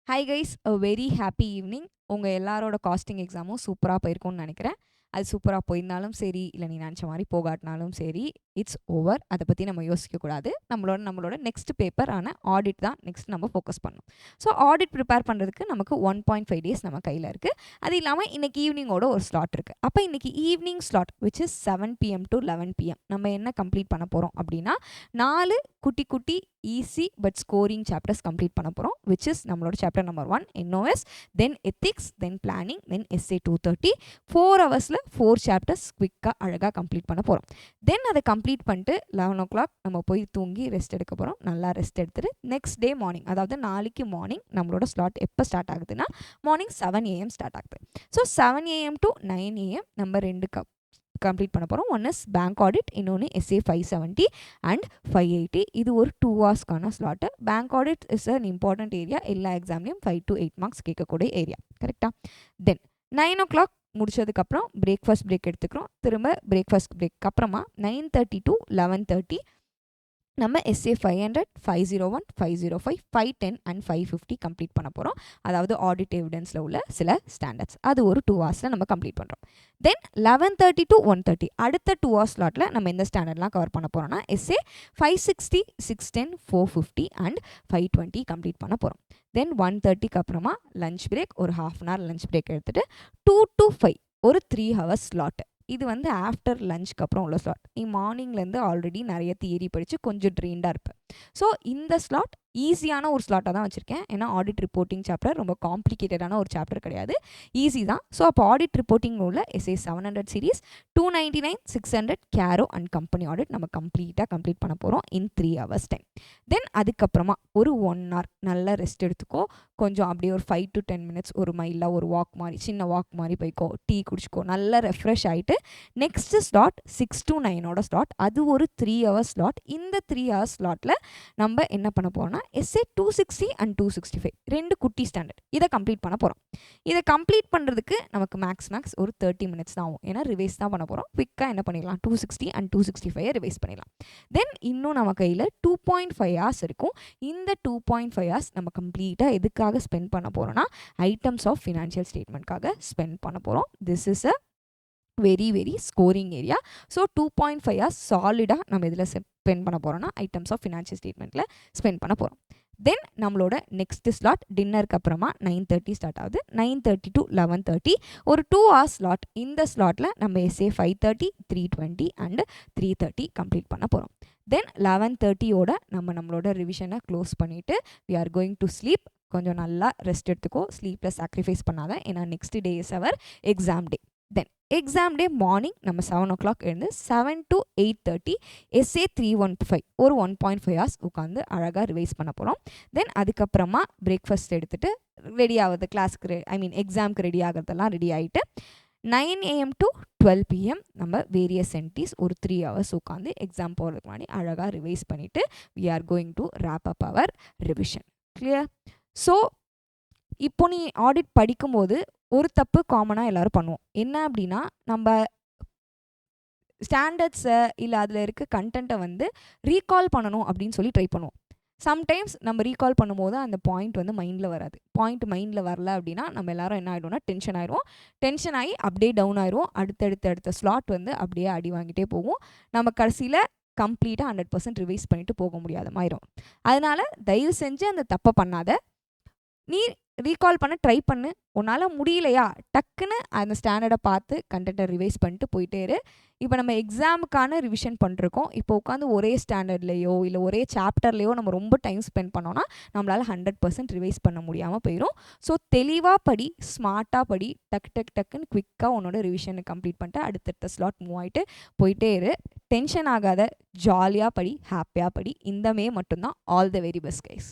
Hi guys, a very happy evening. உங்கள் எல்லாரோட costing எக்ஸாமும் சூப்பராக போயிருக்கும்னு நினைக்கிறேன். அது சூப்பராக போயிருந்தாலும் சரி, இல்லை நீ நினச்ச மாதிரி போகாட்டினாலும் சரி, இட்ஸ் ஓவர். அதை பற்றி நம்ம யோசிக்கக்கூடாது. நம்மளோட நெக்ஸ்ட் பேப்பர் ஆன ஆடிட் தான் நெக்ஸ்ட் நம்ம ஃபோக்கஸ் பண்ணணும். ஸோ ஆடிட் ப்ரிப்பேர் பண்ணுறதுக்கு நமக்கு 1.5 days நம்ம கையில் இருக்குது. அது இல்லாமல் இன்றைக்கி ஈவினிங்கோட ஒரு ஸ்லாட் இருக்குது. அப்போ இன்றைக்கி evening slot which is 7 PM to 11 PM நம்ம என்ன கம்ப்ளீட் பண்ண போகிறோம் அப்படின்னா 4 குட்டி குட்டி easy but scoring chapters complete பண்ண போகிறோம். விச் இஸ் நம்மளோட சாப்டர் நம்பர் 1 NOS, தென் எத்திக்ஸ், தென் பிளானிங், தென் essay 230. 4 ஹவர்ஸில் 4 சாப்டர்ஸ் குவிக்காக அழகாக கம்ப்ளீட் பண்ண போகிறோம். தென் அதை கம்ப்ளீட் பண்ணிட்டு 11 o'clock நம்ம போய் தூங்கி ரெஸ்ட் எடுக்க போகிறோம். நல்லா ரெஸ்ட் எடுத்துட்டு நெக்ஸ்ட் டே மார்னிங், அதாவது நாளைக்கு மார்னிங் நம்மளோட ஸ்லாட் எப்போ ஸ்டார்ட் ஆகுதுன்னா மார்னிங் 7 AM ஸ்டார்ட் ஆகுது. ஸோ 7 AM to 9 AM நம்ம 2 கம்ப்ளீட் பண்ண போகிறோம். ஒன் இஸ் பேங்க் ஆடிட், இன்னொன்று essay 570 அண்ட் 580. இது ஒரு 2 ஹவர்ஸ்க்கான slot. Bank audit is an important area. எல்லா எக்ஸாம்லையும் 5 to 8 marks கேட்கக்கூடிய ஏரியா. கரெக்டாக? தென் 9 o'clock முடிச்சதுக்கப்புறம் பிரேக்ஃபாஸ்ட் பிரேக் எடுத்துக்கிறோம். திரும்ப பிரேக்ஃபாஸ்ட் பிரேக் அப்புறமா 9:30 to 11:30 நம்ம essay 500, 501, 505, 510 அண்ட் 550 கம்ப்ளீட் பண்ண போகிறோம். அதாவது ஆடிட் எவிடன்ஸில் உள்ள சில ஸ்டாண்டர்ட்ஸ். அது ஒரு 2 ஹவர்ஸில் நம்ம கம்ப்ளீட் பண்ணுறோம். தென் 11:30 to 1:30 அடுத்த 2 ஹவர்ஸ் ஸ்லாட்டில் நம்ம எந்த ஸ்டாண்டர்ட்லாம் கவர் பண்ண போகிறோம்னா essay 560, 610, 450 அண்ட் 520 கம்ப்ளீட் பண்ண போகிறோம். தென் 1:30க்கு அப்புறமா லஞ்ச் பிரேக், ஒரு 1/2 hour லஞ்ச் பிரேக் எடுத்துகிட்டு 2 to 5 ஒரு 3 hours ஸ்லாட்டு. இது வந்து ஆஃப்டர் லஞ்சுக்கு அப்புறம் உள்ள ஸ்லாட். நீ மார்னிங்லேருந்து ஆல்ரெடி நிறைய தியரி படித்து கொஞ்சம் ட்ரெயின்டாக இருப்பேன். ஸோ இந்த ஸ்லாட் ஈஸியான ஒரு ஸ்லாட்டாக தான் வச்சுருக்கேன். ஏன்னா ஆடிட் ரிப்போர்ட்டிங் சாப்டர் ரொம்ப காம்ப்ளிகேட்டடான ஒரு சாப்டர் கிடையாது, ஈஸி தான். ஸோ அப்போ ஆடிட் ரிப்போர்ட்டிங் உள்ள essay 700 series, 299, 600 CARO and company audit நம்ம கம்ப்ளீட் பண்ண போகிறோம் இன் 3 hours டைம். தென் அதுக்கப்புறமா ஒரு 1 hour நல்லா ரெஸ்ட் எடுத்துக்கோ. கொஞ்சம் அப்படியே ஒரு 5 to 10 minutes ஒரு மைலாக ஒரு வாக் மாதிரி, சின்ன வாக் மாதிரி போய்க்கோ, டீ குடிச்சிக்கோ, நல்லா ரெஃப்ரெஷ் ஆகிட்டு நெக்ஸ்ட் ஸ்லாட் 6 to 9 ஸ்லாட். அது ஒரு 3 hours ஸ்லாட். இந்த 3 hours ஸ்லாட்டில் நம்ம என்ன பண்ண போகிறோம்னா essay 260 அண்ட் 265 2 குட்டி ஸ்டாண்டர்ட் இதை கம்ப்ளீட் பண்ண போகிறோம். இதை கம்ப்ளீட் பண்ணுறதுக்கு நமக்கு மேக்ஸ் ஒரு 30 minutes தான் ஆகும். ஏன்னா ரிவைஸ் தான் பண்ண போகிறோம். குவிக்காக என்ன பண்ணிடலாம், 260 அண்ட் 265 ரிவைஸ் பண்ணிடலாம். தென் இன்னும் நம்ம கையில் 2.5 hours இருக்கும். இந்த 2.5 hours நம்ம கம்ப்ளீட்டாக எதுக்காக ஸ்பெண்ட் பண்ண போகிறோம்னா ஐட்டம்ஸ் ஆஃப் ஃபினான்ஷியல் ஸ்டேட்மெண்ட்காக ஸ்பெண்ட் பண்ண போகிறோம். This is a very scoring area. So 2.5 hours சாலிடாக நம்ம இதில் ஸ்பெண்ட் பண்ண போகிறோம்னா ஐட்டம்ஸ் ஆஃப் ஃபினான்ஷியல் ஸ்டேட்மெண்ட்டில் ஸ்பெண்ட் பண்ண போகிறோம். தென் நம்மளோட நெக்ஸ்ட் ஸ்லாட் டின்னருக்கு அப்புறமா 9:30 ஸ்டார்ட் ஆகுது. 9:30 to 11:30 ஒரு 2 hours ஸ்லாட். இந்த ஸ்லாட்டில் நம்ம essay 530, 320 அண்ட் 330 கம்ப்ளீட் பண்ண போகிறோம். தென் 11:30 நம்மளோட ரிவிஷனை க்ளோஸ் பண்ணிவிட்டு we are going to sleep. கொஞ்சம் நல்லா ரெஸ்ட் எடுத்துக்கோ. ஸ்லீப்பில் சாக்ரிஃபைஸ் பண்ணாத, ஏன்னா next day is our exam day. Then exam day morning நம்ம 7 o'clock எழுந்து 7 to 8:30 essay 315 ஒரு 1.5 hours உட்காந்து அழகாக ரிவைஸ் பண்ண போகிறோம். தென் அதுக்கப்புறமா பிரேக்ஃபாஸ்ட் எடுத்துகிட்டு ரெடி ஆகுது கிளாஸுக்கு, எக்ஸாமுக்கு ரெடி ஆகிறதெல்லாம் ரெடி ஆகிட்டு 9 AM to 12 PM நம்ம வேரியஸ் என்டிஸ் ஒரு 3 hours உட்காந்து எக்ஸாம் போகிறதுக்கு முன்னாடி அழகாக ரிவைஸ் பண்ணிவிட்டு we are going to wrap up our revision. clear? So இப்போ நீ ஆடிட் படிக்கும்போது ஒரு தப்பு காமனாக எல்லோரும் பண்ணுவோம். என்ன அப்படின்னா நம்ம ஸ்டாண்டர்ட்ஸை இல்லை அதில் இருக்க கண்டென்ட்டை வந்து ரீகால் பண்ணணும் அப்படின்னு சொல்லி ட்ரை பண்ணுவோம். சம்டைம்ஸ் நம்ம ரீகால் பண்ணும்போது அந்த பாயிண்ட் வந்து மைண்டில் வராது. பாயிண்ட் மைண்டில் வரல அப்படின்னா நம்ம எல்லாரும் என்ன ஆகிடும்னா டென்ஷன் ஆயிடுவோம். டென்ஷன் ஆகி அப்படியே டவுன் ஆயிடுவோம். அடுத்த ஸ்லாட் வந்து அப்படியே அடி வாங்கிட்டே போகும். நம்ம கடைசியில் கம்ப்ளீட்டாக 100% ரிவைஸ் பண்ணிட்டு போக முடியாத மாதிரிடும். அதனால் தயவு செஞ்சு அந்த தப்பை பண்ணாத. நீ ரீகால் பண்ண ட்ரை பண்ணு. உன்னால் முடியலையா டக்குன்னு அந்த ஸ்டாண்டர்டை பார்த்து கண்டென்ட்டை ரிவைஸ் பண்ணிட்டு போயிட்டே இரு. இப்போ நம்ம எக்ஸாமுக்கான ரிவிஷன் பண்ணிருக்கோம். இப்போ உட்காந்து ஒரே ஸ்டாண்டர்ட்லேயோ இல்லை ஒரே சாப்டர்லேயோ நம்ம ரொம்ப டைம் ஸ்பெண்ட் பண்ணோன்னா நம்மளால் 100% ரிவைஸ் பண்ண முடியாமல் போயிடும். ஸோ தெளிவாக படி, ஸ்மார்ட்டாக படி, டக்குன்னு குவிக்காக உன்னோட ரிவிஷனை கம்ப்ளீட் பண்ணிட்டு அடுத்தடுத்த ஸ்லாட் மூவ் ஆகிட்டு போயிட்டே இரு. டென்ஷன் ஆகாத, ஜாலியாக படி, ஹாப்பியாக படி. இந்த மே மட்டும்தான். All the very best guys.